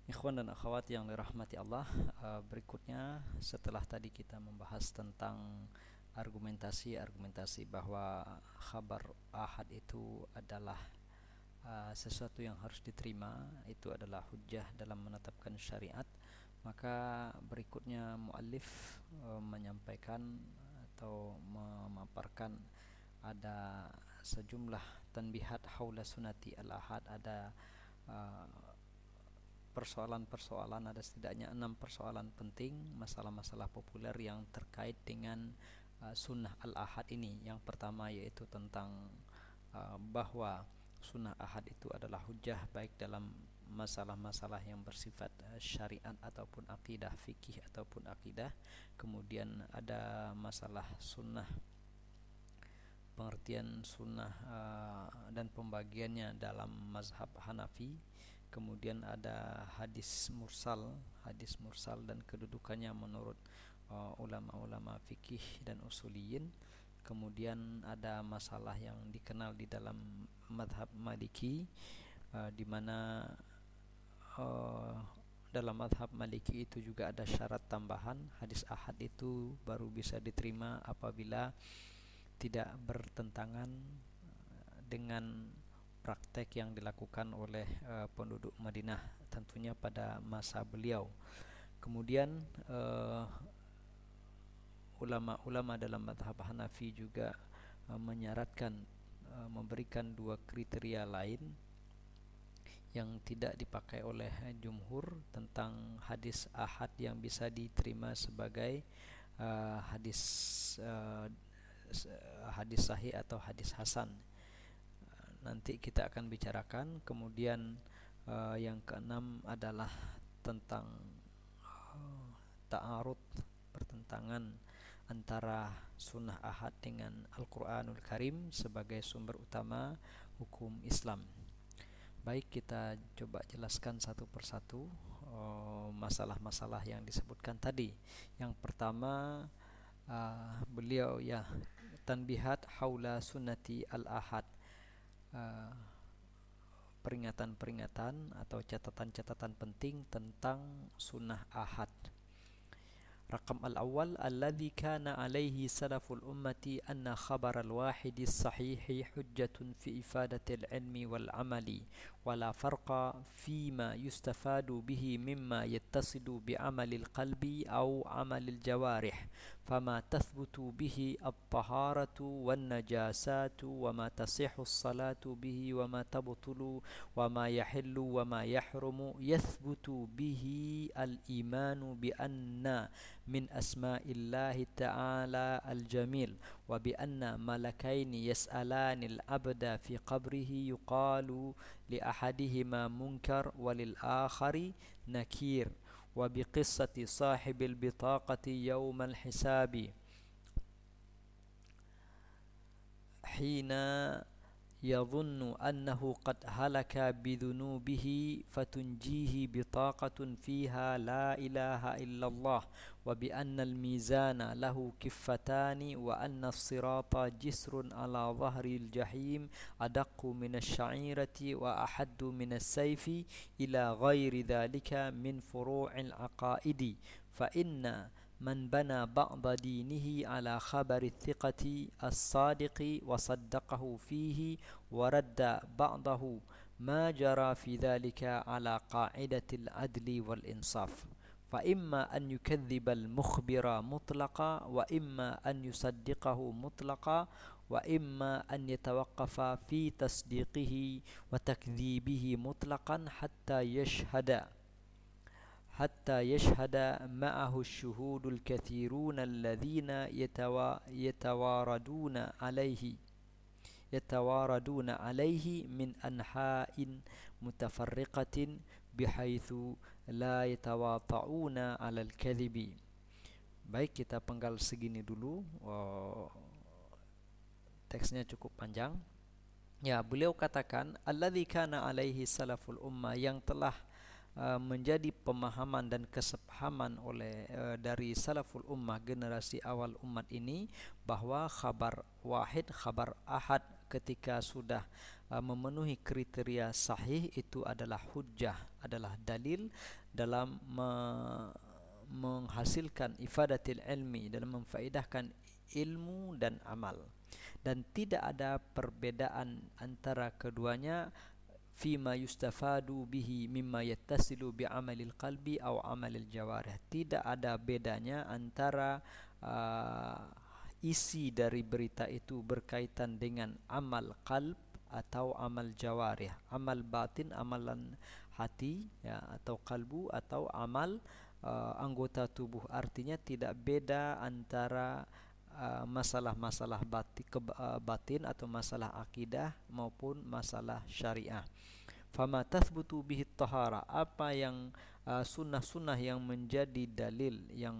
Ikhwan dan akhwat yang dirahmati Allah, berikutnya setelah tadi kita membahas tentang argumentasi bahwa khabar ahad itu adalah sesuatu yang harus diterima, itu adalah hujjah dalam menetapkan syariat, maka berikutnya muallif menyampaikan atau memaparkan ada sejumlah tanbihat haula sunati al-ahad, ada uh, persoalan-persoalan, ada setidaknya 6 persoalan penting, masalah-masalah populer yang terkait dengan sunnah al-ahad ini. Yang pertama yaitu tentang bahwa sunnah ahad itu adalah hujjah baik dalam masalah-masalah yang bersifat syariat ataupun akidah, fikih ataupun akidah. Kemudian ada masalah sunnah, pengertian sunnah dan pembagiannya dalam mazhab Hanafi. Kemudian ada hadis mursal dan kedudukannya menurut ulama-ulama fikih dan usuliyin. Kemudian ada masalah yang dikenal di dalam mazhab Maliki, di mana dalam mazhab Maliki itu juga ada syarat tambahan, hadis ahad itu baru bisa diterima apabila tidak bertentangan dengan praktek yang dilakukan oleh penduduk Madinah, tentunya pada masa beliau. Kemudian ulama-ulama dalam mazhab Hanafi juga menyaratkan, memberikan dua kriteria lain yang tidak dipakai oleh jumhur tentang hadis ahad yang bisa diterima sebagai hadis hadis sahih atau hadis hasan. Nanti kita akan bicarakan. Kemudian yang keenam adalah tentang ta'arud, pertentangan antara sunnah ahad dengan Al-Quranul Karim sebagai sumber utama hukum Islam. Baik, kita coba jelaskan satu persatu masalah-masalah yang disebutkan tadi. Yang pertama, beliau ya, tanbihat haula sunnati al-ahad, peringatan-peringatan atau catatan-catatan penting tentang sunnah ahad. رقم الأول الذي كان عليه سلف الأمة أن خبر الواحد الصحيح حجة في إفادة العلم والعمل ولا فرق فيما يستفاد به مما يتصل بعمل القلب أو عمل الجوارح، فما تثبت به الطهارة والنجاسات وما تصح الصلاة به وما تبطل وما يحل وما يحرم يثبت به الإيمان بأن من أسماء الله تعالى الجميل، وبأن ملكين يسألان العبد في قبره يقال لأحدهما منكر وللآخر نكير، وبقصة صاحب البطاقة يوم الحساب حين يظن أنه قد هلك بذنوبه فتنجيه بطاقة فيها لا إله إلا الله، وبأن الميزان له كفتان، وأن الصراط جسر على ظهر الجحيم أدق من الشعيرة وأحد من السيف، إلى غير ذلك من فروع العقائد. فإن من بنى بعض دينه على خبر الثقة الصادق وصدقه فيه ورد بعضه ما جرى في ذلك على قاعدة العدل والإنصاف، فإما أن يكذب المخبر مطلقا وإما أن يصدقه مطلقا وإما أن يتوقف في تصديقه وتكذيبه مطلقا حتى يشهد معه الشهود الكثيرون الذين يتواردون عليه من أنحاء متفرقة بحيث لا يتواطؤون على الكذب. Baik, kita penggal segini dulu. Teksnya cukup panjang. Ya, beliau katakan alladzi kana alaihi salaful ummah, yang telah menjadi pemahaman dan kesepahaman oleh dari salaful ummah, generasi awal umat ini, bahwa khabar wahid, khabar ahad ketika sudah memenuhi kriteria sahih itu adalah hujjah, adalah dalil dalam menghasilkan ifadatil ilmi, dalam memfaedahkan ilmu dan amal. Dan tidak ada perbedaan antara keduanya fima yustafadu bihi mimma yattasilu bi'amalil qalbi aw amalil jawarih. Tidak ada bedanya antara isi dari berita itu berkaitan dengan amal qalb atau amal jawarih, amal batin, amalan hati ya, atau kalbu, atau amal anggota tubuh. Artinya tidak beda antara masalah-masalah batin atau masalah akidah maupun masalah syariah. Fama tathbutu bihi tahara, apa yang sunnah-sunnah yang menjadi dalil yang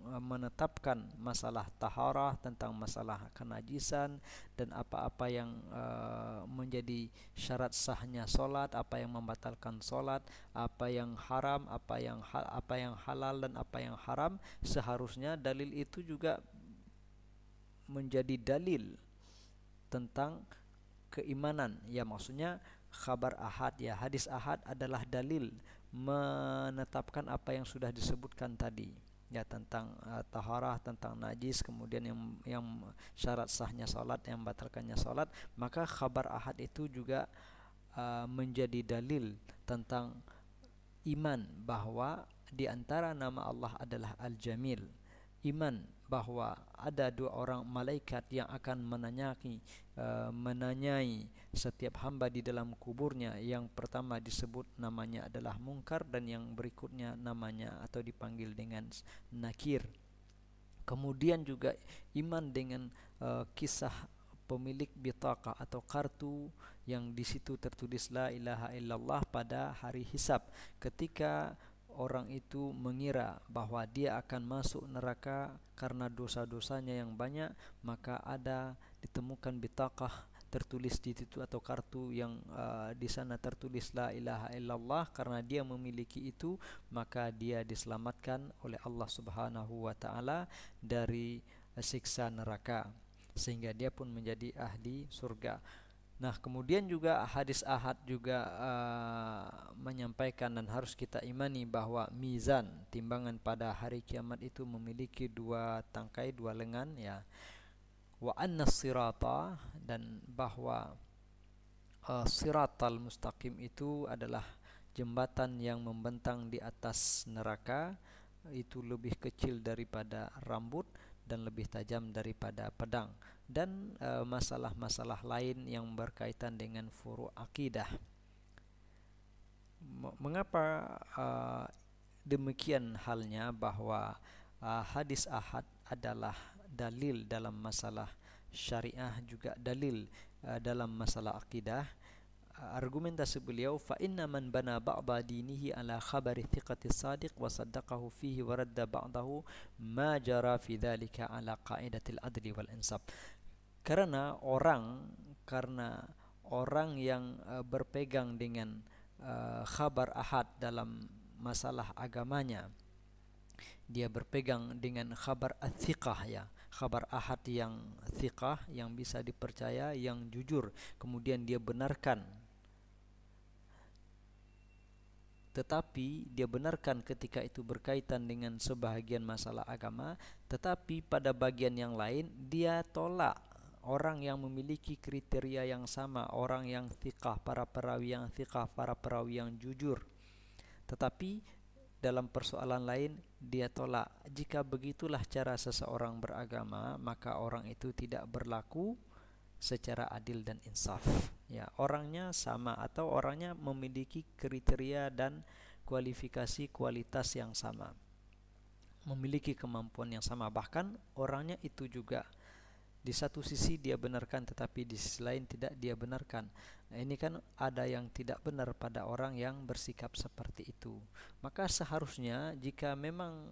menetapkan masalah taharah, tentang masalah kenajisan dan apa-apa yang menjadi syarat sahnya solat, apa yang membatalkan solat, apa yang haram, apa yang halal dan apa yang haram, seharusnya dalil itu juga menjadi dalil tentang keimanan. Ya, maksudnya khabar ahad ya, hadis ahad adalah dalil menetapkan apa yang sudah disebutkan tadi ya, tentang taharah, tentang najis, kemudian yang syarat sahnya salat, yang membatalkannya salat. Maka khabar ahad itu juga menjadi dalil tentang iman bahwa di antara nama Allah adalah Al-Jamil, iman bahwa ada dua orang malaikat yang akan menanyai setiap hamba di dalam kuburnya. Yang pertama disebut namanya adalah Munkar, dan yang berikutnya namanya atau dipanggil dengan Nakir. Kemudian juga iman dengan kisah pemilik bitaqah atau kartu yang di situ tertulis la ilaha illallah pada hari hisab, ketika orang itu mengira bahwa dia akan masuk neraka karena dosa-dosanya yang banyak, maka ada ditemukan bitaqah tertulis di situ atau kartu yang di sana tertulis la ilaha illallah. Karena dia memiliki itu, maka dia diselamatkan oleh Allah Subhanahu wa taala dari siksa neraka, sehingga dia pun menjadi ahli surga. Nah, kemudian juga hadis ahad juga menyampaikan dan harus kita imani bahwa mizan, timbangan pada hari kiamat itu memiliki dua tangkai, dua lengan ya. Wa anna sirata, dan bahwa siratal mustaqim itu adalah jembatan yang membentang di atas neraka, itu lebih kecil daripada rambut dan lebih tajam daripada pedang, dan masalah-masalah lain yang berkaitan dengan furu' akidah. Mengapa demikian halnya bahwa hadis ahad adalah dalil dalam masalah syariah, juga dalil dalam masalah akidah? Argumentasi beliau, fa inna man bana ba'da dinihi ala khabari thiqati sadiq wa saddaqahu fihi wa radda ba'dahu ma jara fi dhalika ala qa'idatil adli wal insaf. Karena orang yang berpegang dengan khabar ahad dalam masalah agamanya, dia berpegang dengan khabar athiqah ya, khabar ahad yang thiqah, yang bisa dipercaya, yang jujur, kemudian dia benarkan. Tetapi dia benarkan ketika itu berkaitan dengan sebahagian masalah agama, tetapi pada bagian yang lain dia tolak orang yang memiliki kriteria yang sama, orang yang thiqah, para perawi yang thiqah, para perawi yang jujur. Tetapi dalam persoalan lain dia tolak. Jika begitulah cara seseorang beragama, maka orang itu tidak berlaku secara adil dan insaf. Ya, orangnya sama atau orangnya memiliki kriteria dan kualifikasi kualitas yang sama, memiliki kemampuan yang sama, bahkan orangnya itu juga di satu sisi dia benarkan tetapi di sisi lain tidak dia benarkan. Nah, ini kan ada yang tidak benar pada orang yang bersikap seperti itu. Maka seharusnya jika memang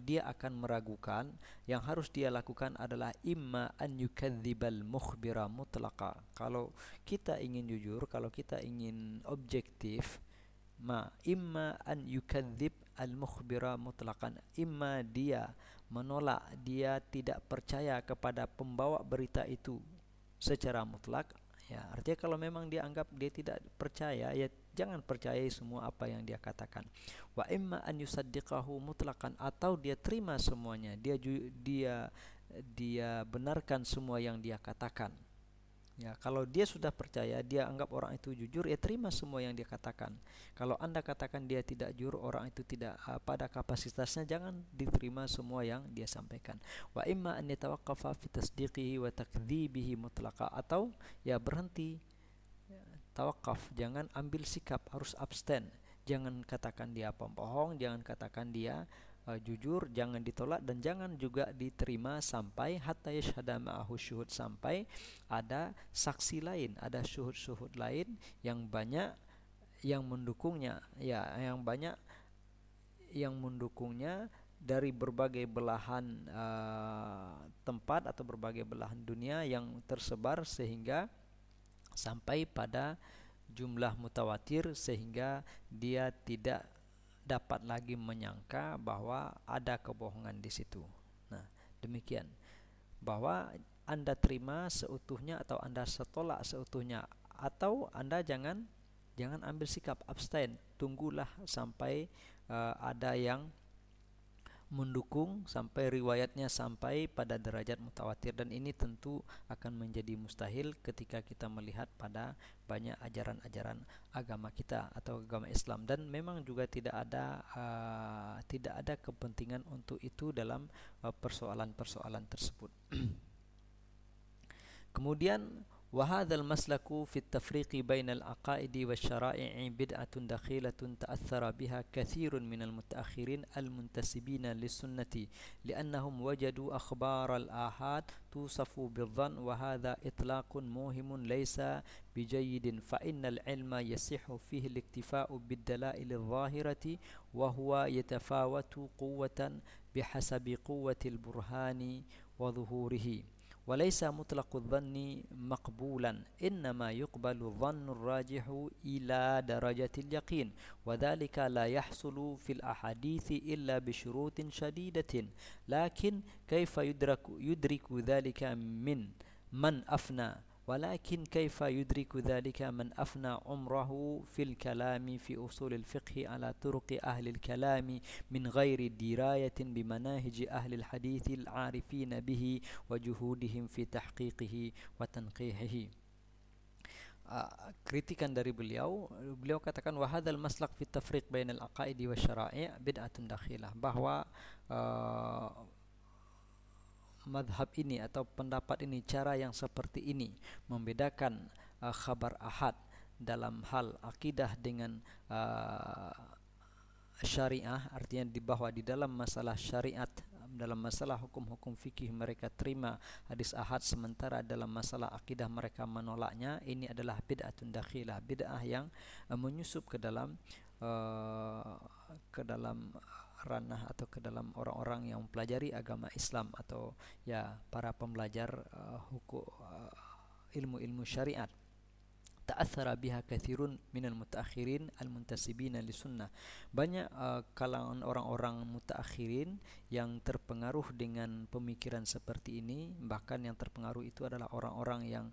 dia akan meragukan, yang harus dia lakukan adalah imma an yukadzibal mukhbira mutlaqa. Kalau kita ingin jujur, kalau kita ingin objektif, imma an yukadzib al mukhbira mutlaqan, imma dia menolak, dia tidak percaya kepada pembawa berita itu secara mutlak Ya, artinya kalau memang dia anggap dia tidak percaya, ya jangan percayai semua apa yang dia katakan. Wa imma an yusaddiqahu mutlaqan, atau dia terima semuanya, dia benarkan semua yang dia katakan. Ya, kalau dia sudah percaya, dia anggap orang itu jujur, ya terima semua yang dia katakan. Kalau Anda katakan dia tidak jujur, orang itu tidak pada kapasitasnya, jangan diterima semua yang dia sampaikan. Wa imma an yatawaqqafa fi tasdiqihi wa takdzibihi mutlaqa, atau ya berhenti, tawakaf, jangan ambil sikap, harus abstain. Jangan katakan dia pembohong, jangan katakan dia jujur, jangan ditolak dan jangan juga diterima sampai hatta yashhada ma'ahu syuhud, sampai ada saksi lain, ada syuhud-syuhud lain yang banyak yang mendukungnya, ya yang banyak yang mendukungnya dari berbagai belahan tempat atau berbagai belahan dunia yang tersebar sehingga sampai pada jumlah mutawatir, sehingga dia tidak dapat lagi menyangka bahwa ada kebohongan di situ. Nah, demikian, bahwa Anda terima seutuhnya atau Anda tolak seutuhnya, atau Anda jangan ambil sikap, abstain, tunggulah sampai ada yang mendukung, sampai riwayatnya sampai pada derajat mutawatir, dan ini tentu akan menjadi mustahil ketika kita melihat pada banyak ajaran-ajaran agama kita atau agama Islam, dan memang juga tidak ada kepentingan untuk itu dalam persoalan-persoalan tersebut. Kemudian وهذا المسلك في التفريق بين العقائد والشرائع بدعة دخيلة تأثر بها كثير من المتأخرين المنتسبين للسنة لأنهم وجدوا أخبار الآحاد توصف بالظن، وهذا إطلاق موهم ليس بجيد، فإن العلم يصح فيه الاكتفاء بالدلائل الظاهرة وهو يتفاوت قوة بحسب قوة البرهان وظهوره، وليس مطلق الظن مقبولا، إنما يقبل الظن الراجح إلى درجة اليقين، وذلك لا يحصل في الأحاديث إلا بشروط شديدة، لكن كيف يدرك ذلك من أفنى ولكن كيف يدرك ذلك من أفنى عمره في الكلام في أصول الفقه على طرق أهل الكلام من غير دراية بمناهج أهل الحديث العارفين به وجهودهم في تحقيقه وتنقيحه. Kritikan dari beliau katakan wahadzal maslak fi tafriq bainal aqaidi wasyara'i' bid'atun dakhilah, bahwa madhab ini atau pendapat ini, cara yang seperti ini membedakan khabar ahad dalam hal akidah dengan syariah, artinya bahwa di dalam masalah syariat, dalam masalah hukum-hukum fikih mereka terima hadis ahad, sementara dalam masalah akidah mereka menolaknya. Ini adalah bid'atun dakhilah, bid'ah yang menyusup ke dalam ranah atau ke dalam orang-orang yang mempelajari agama Islam atau ya para pembelajar hukum ilmu-ilmu syariat. Ta'athara biha katsirun minal mutaakhirin al-muntasibina lisunnah. Banyak kalangan orang-orang mutaakhirin yang terpengaruh dengan pemikiran seperti ini, bahkan yang terpengaruh itu adalah orang-orang yang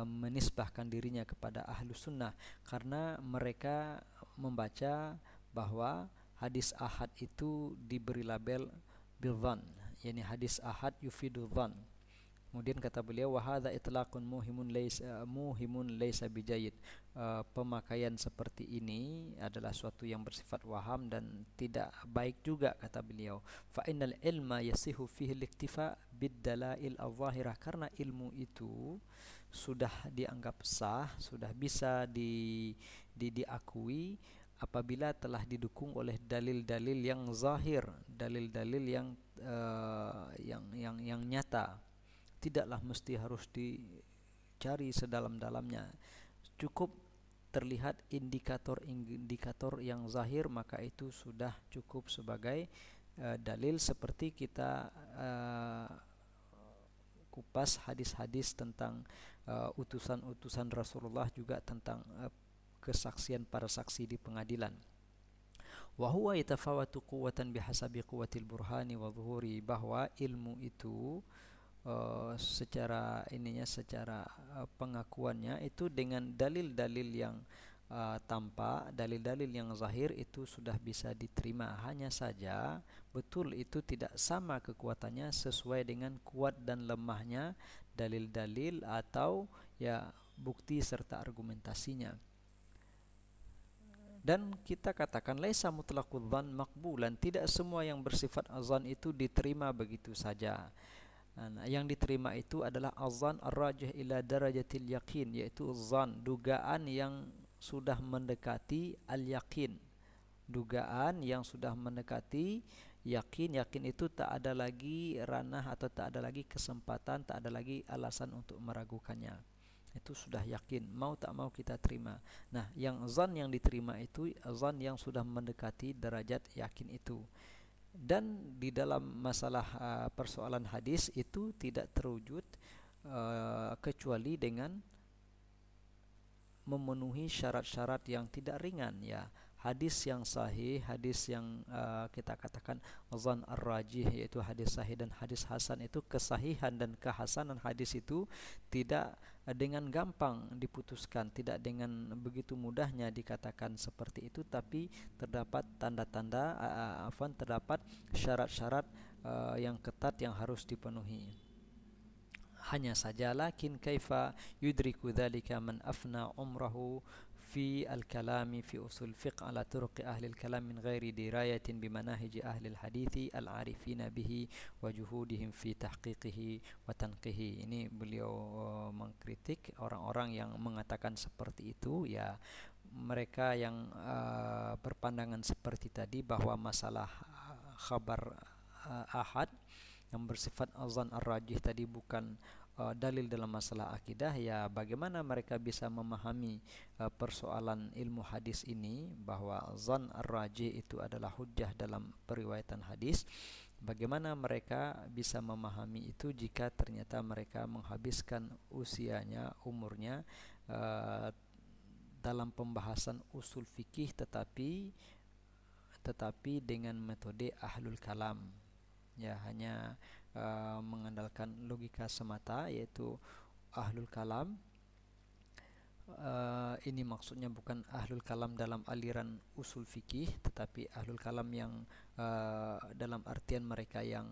menisbahkan dirinya kepada ahlu sunnah, karena mereka membaca bahwa hadis ahad itu diberi label bil-dhann, yakni hadis ahad yufidu dhann. Kemudian kata beliau wa hadza itlaqun muhimun laisa bijayyid. Pemakaian seperti ini adalah suatu yang bersifat waham dan tidak baik juga, kata beliau. Fa innal ilma yasihu fihi al-iktifa bid-dalail adh-dhahirah, karena ilmu itu sudah dianggap sah, sudah bisa diakui apabila telah didukung oleh dalil-dalil yang zahir, dalil-dalil yang nyata. Tidaklah mesti harus dicari sedalam-dalamnya, cukup terlihat indikator-indikator yang zahir, maka itu sudah cukup sebagai dalil. Seperti kita kupas hadis-hadis tentang utusan-utusan Rasulullah, juga tentang kesaksian para saksi di pengadilan. Wa huwa yatafawatu quwwatan bihasabi quwwatil burhani wa dhuhuri, bahwa ilmu itu secara ininya, secara pengakuannya itu dengan dalil-dalil yang tampak, dalil-dalil yang zahir itu sudah bisa diterima. Hanya saja betul itu tidak sama kekuatannya sesuai dengan kuat dan lemahnya dalil-dalil atau ya bukti serta argumentasinya. Dan kita katakan laisa mutlaqul dzan maqbulan, tidak semua yang bersifat azan itu diterima begitu saja. Nah, yang diterima itu adalah azan ar-rajih ila darajatil yaqin, yaitu zan, dugaan yang sudah mendekati al-yaqin. Dugaan yang sudah mendekati yakin. Yakin itu tak ada lagi ranah atau tak ada lagi kesempatan, tak ada lagi alasan untuk meragukannya. Itu sudah yakin, mau tak mau kita terima. Nah, yang zan yang diterima itu zan yang sudah mendekati derajat yakin itu. Dan di dalam masalah persoalan hadis itu tidak terwujud kecuali dengan memenuhi syarat-syarat yang tidak ringan, ya. Hadis yang sahih, hadis yang kita katakan zan ar-rajih, yaitu hadis sahih dan hadis hasan, itu kesahihan dan kehasanan hadis itu tidak dengan gampang diputuskan, tidak dengan begitu mudahnya dikatakan seperti itu, tapi terdapat tanda-tanda, terdapat syarat-syarat yang ketat yang harus dipenuhi. Hanya saja lakin kaifa yudriku dzalika man afna umrahu fi al-kalami fi usul fiqh ala turuq ahli al-kalam min ghairi dirayatin bi manahij ahli al-hadithi al-arifina bihi wa juhudihim fi tahqiqihi wa tanqihi. Ini beliau mengkritik orang-orang yang mengatakan seperti itu, ya. Mereka yang berpandangan seperti tadi bahwa masalah khabar ahad yang bersifat azan ar-rajih tadi bukan dalil dalam masalah akidah, ya bagaimana mereka bisa memahami persoalan ilmu hadis ini, bahwa zan ar-rajih itu adalah hujjah dalam periwayatan hadis. Bagaimana mereka bisa memahami itu jika ternyata mereka menghabiskan usianya, umurnya dalam pembahasan usul fikih, tetapi dengan metode ahlul kalam, ya, hanya mengandalkan logika semata, yaitu ahlul kalam. Ini maksudnya bukan ahlul kalam dalam aliran usul fikih, tetapi ahlul kalam yang dalam artian mereka yang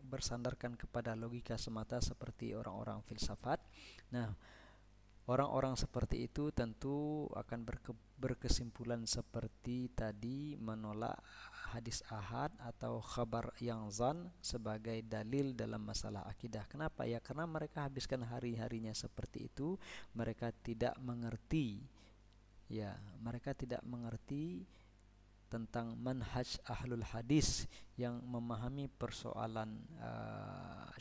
bersandarkan kepada logika semata seperti orang-orang filsafat. Nah, orang-orang seperti itu tentu akan berkesimpulan seperti tadi, menolak hadis ahad atau khabar yang zan sebagai dalil dalam masalah akidah. Kenapa? Ya karena mereka habiskan hari-harinya seperti itu. Mereka tidak mengerti, ya, mereka tidak mengerti tentang manhaj ahlul hadis yang memahami persoalan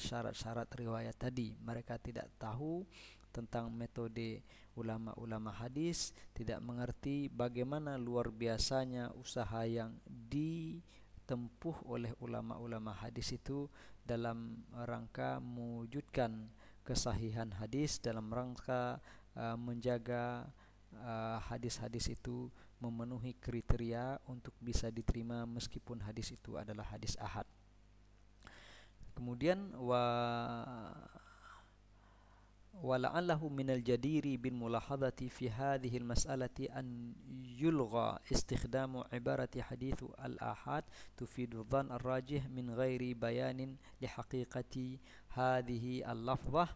syarat-syarat riwayat tadi. Mereka tidak tahu tentang metode ulama-ulama hadis, tidak mengerti bagaimana luar biasanya usaha yang ditempuh oleh ulama-ulama hadis itu dalam rangka mewujudkan kesahihan hadis, dalam rangka menjaga hadis-hadis itu memenuhi kriteria untuk bisa diterima meskipun hadis itu adalah hadis ahad. Kemudian ولعله من الجدير بالملاحظة في هذه المسألة أن يلغى استخدام عبارة حديث الآحاد تفيد الظن الراجح من غير بيان لحقيقة هذه اللفظة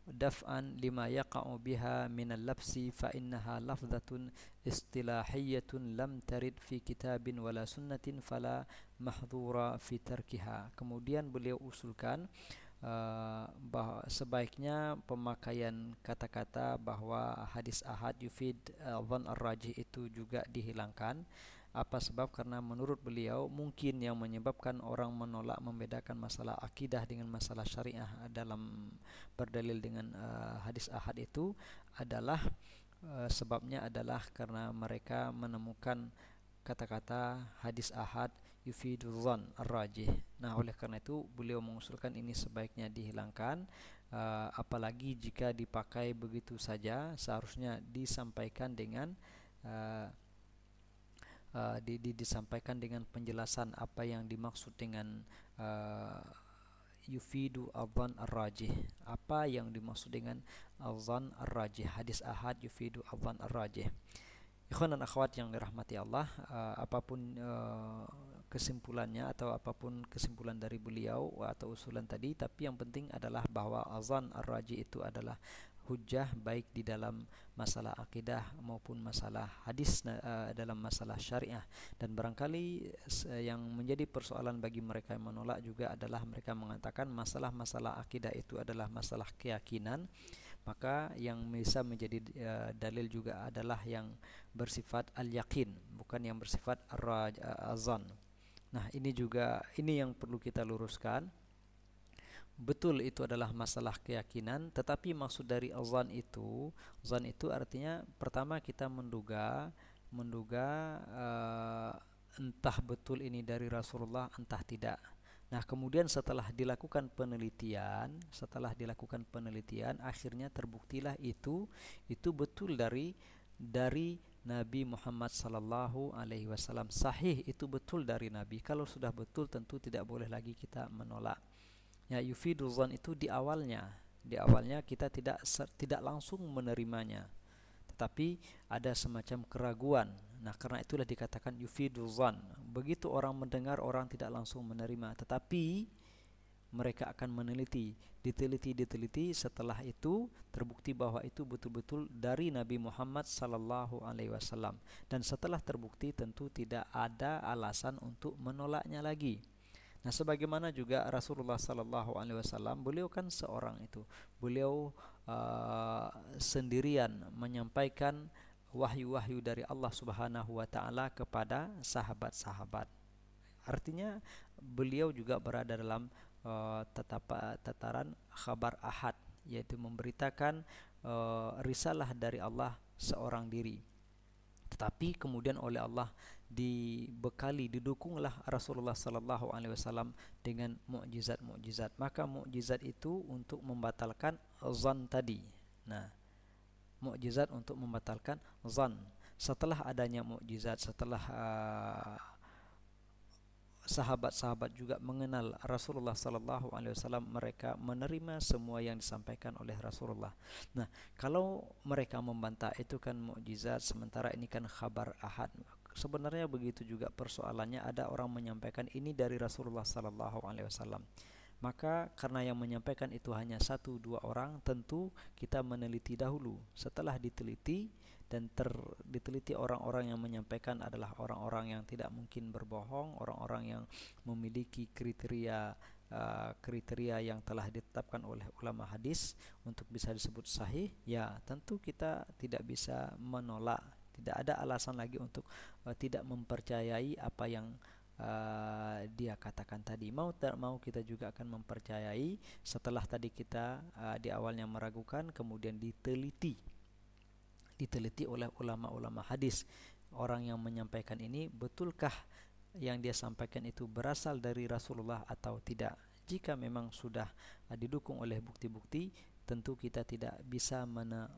دفعا لما يقع بها من اللبس، فإنها لفظة اصطلاحية لم ترد في كتاب ولا سنة فلا محظور في تركها. Kemudian beliau usulkan sebaiknya pemakaian kata-kata bahwa hadis ahad yufid dhann ar-rajih itu juga dihilangkan. Apa sebab? Karena menurut beliau mungkin yang menyebabkan orang menolak membedakan masalah akidah dengan masalah syariah dalam berdalil dengan hadis ahad itu adalah sebabnya adalah karena mereka menemukan kata-kata hadis ahad yufidu dhann ar-rajih. Nah, oleh karena itu beliau mengusulkan ini sebaiknya dihilangkan, apalagi jika dipakai begitu saja. Seharusnya disampaikan dengan disampaikan dengan penjelasan apa yang dimaksud dengan uh, yufidu adzan ar-rajih. Apa yang dimaksud dengan adzan ar-rajih? Hadis ahad yufidu adzan ar-rajih. Ikhwan dan akhwat yang dirahmati Allah, apapun kesimpulannya atau apapun kesimpulan dari beliau atau usulan tadi, tapi yang penting adalah bahwa azan ar-raji itu adalah hujjah baik di dalam masalah akidah maupun masalah hadis, dalam masalah syariah. Dan barangkali yang menjadi persoalan bagi mereka yang menolak juga adalah mereka mengatakan masalah-masalah akidah itu adalah masalah keyakinan, maka yang bisa menjadi dalil juga adalah yang bersifat al-yaqin, bukan yang bersifat azan. Nah, ini yang perlu kita luruskan. Betul itu adalah masalah keyakinan, tetapi maksud dari azan itu artinya pertama kita menduga entah betul ini dari Rasulullah entah tidak. Nah, kemudian setelah dilakukan penelitian akhirnya terbuktilah itu betul dari Nabi Muhammad sallallahu alaihi wasallam, sahih, itu betul dari Nabi. Kalau sudah betul tentu tidak boleh lagi kita menolak. Ya, yufidul zan itu di awalnya kita tidak langsung menerimanya, tetapi ada semacam keraguan. Nah, karena itulah dikatakan yufidul zan. Begitu orang mendengar, orang tidak langsung menerima, tetapi mereka akan diteliti, setelah itu terbukti bahwa itu betul-betul dari Nabi Muhammad sallallahu alaihi wasallam, dan setelah terbukti tentu tidak ada alasan untuk menolaknya lagi. Nah, sebagaimana juga Rasulullah sallallahu alaihi wasallam, beliau kan seorang itu, beliau sendirian menyampaikan wahyu-wahyu dari Allah Subhanahu wa taala kepada sahabat-sahabat. Artinya beliau juga berada dalam tataran khabar ahad, yaitu memberitakan risalah dari Allah seorang diri. Tetapi kemudian oleh Allah didukunglah Rasulullah sallallahu alaihi wasallam dengan mukjizat-mukjizat. Maka mukjizat itu untuk membatalkan zan tadi. Nah, mukjizat untuk membatalkan zan. Setelah adanya mukjizat, setelah sahabat-sahabat juga mengenal Rasulullah sallallahu alaihi wasallam, mereka menerima semua yang disampaikan oleh Rasulullah. Nah, kalau mereka membantah itu kan mukjizat, sementara ini kan khabar ahad. Sebenarnya begitu juga persoalannya, ada orang menyampaikan ini dari Rasulullah sallallahu alaihi wasallam. Maka karena yang menyampaikan itu hanya 1-2 orang, tentu kita meneliti dahulu. Setelah diteliti dan diteliti orang-orang yang menyampaikan adalah orang-orang yang tidak mungkin berbohong, orang-orang yang memiliki kriteria yang telah ditetapkan oleh ulama hadis untuk bisa disebut sahih, ya tentu kita tidak bisa menolak. Tidak ada alasan lagi untuk tidak mempercayai apa yang dia katakan tadi. Mau tak mau kita juga akan mempercayai setelah tadi kita di awalnya meragukan, kemudian diteliti oleh ulama-ulama hadis. Orang yang menyampaikan ini, betulkah yang dia sampaikan itu berasal dari Rasulullah atau tidak? Jika memang sudah didukung oleh bukti-bukti, tentu kita tidak bisa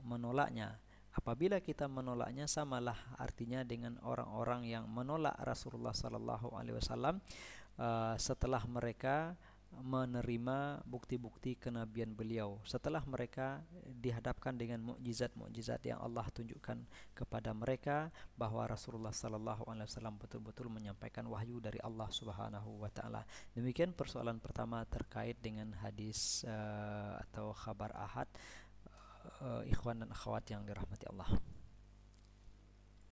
menolaknya. Apabila kita menolaknya, samalah artinya dengan orang-orang yang menolak Rasulullah sallallahu alaihi wasallam setelah mereka menerima bukti-bukti kenabian beliau, setelah mereka dihadapkan dengan mukjizat-mukjizat yang Allah tunjukkan kepada mereka bahwa Rasulullah sallallahu alaihi wasallam betul-betul menyampaikan wahyu dari Allah Subhanahu wa taala. Demikian persoalan pertama terkait dengan hadis atau khabar ahad. Ikhwan dan akhwat yang dirahmati Allah.